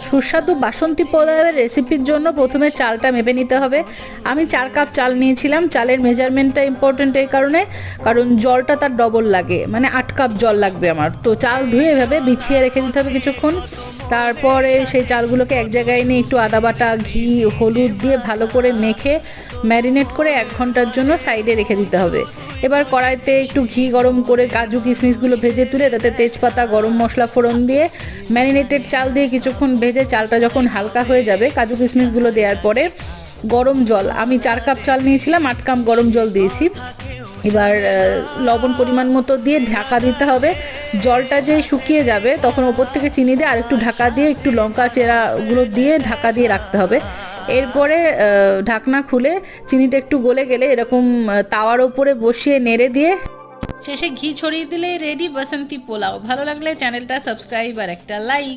সুস্বাদু বাসন্তী পোলাওয়ের রেসিপির জন্য প্রথমে চালটা মেপে নিতে হবে। আমি 4 কাপ চাল নিয়েছিলাম। চালের মেজারমেন্টটা ইম্পর্টেন্ট এই কারণ জলটা তার ডবল লাগে, মানে 8 কাপ জল লাগবে আমার। তো চাল ধুয়ে এভাবে বিছিয়ে রেখে দিতে হবে কিছুক্ষণ। তারপরে সেই চালগুলোকে এক জায়গায় নিয়ে একটু আদা বাটা, ঘি, হলুদ দিয়ে ভালো করে মেখে ম্যারিনেট করে 1 ঘন্টার জন্য সাইডে রেখে দিতে হবে। এবার কড়াইতে একটু ঘি গরম করে কাজু কিশমিশগুলো ভেজে তুলে তাতে তেজপাতা, গরম মশলা ফোড়ন দিয়ে ম্যারিনেটেড চাল দিয়ে কিছুক্ষণ ভেজে চালটা যখন হালকা হয়ে যাবে, কাজু কিশমিশগুলো দেওয়ার পরে গরম জল, আমি 4 কাপ চাল নিয়েছিলাম, 8 কাপ গরম জল দিয়েছি। এবার লবণ পরিমাণ মতো দিয়ে ঢাকা দিতে হবে। জলটা যেই শুকিয়ে যাবে তখন ওপর থেকে চিনি দিয়ে আরেকটু ঢাকা দিয়ে একটু লঙ্কা চেরাগুলো দিয়ে ঢাকা দিয়ে রাখতে হবে। এরপরে ঢাকনা খুলে চিনিটা একটু গলে গেলে এরকম তাওয়ার ওপরে বসিয়ে নেড়ে দিয়ে শেষে ঘি ছড়িয়ে দিলে রেডি বাসন্তী পোলাও। ভালো লাগলে চ্যানেলটা সাবস্ক্রাইব আর একটা লাইক।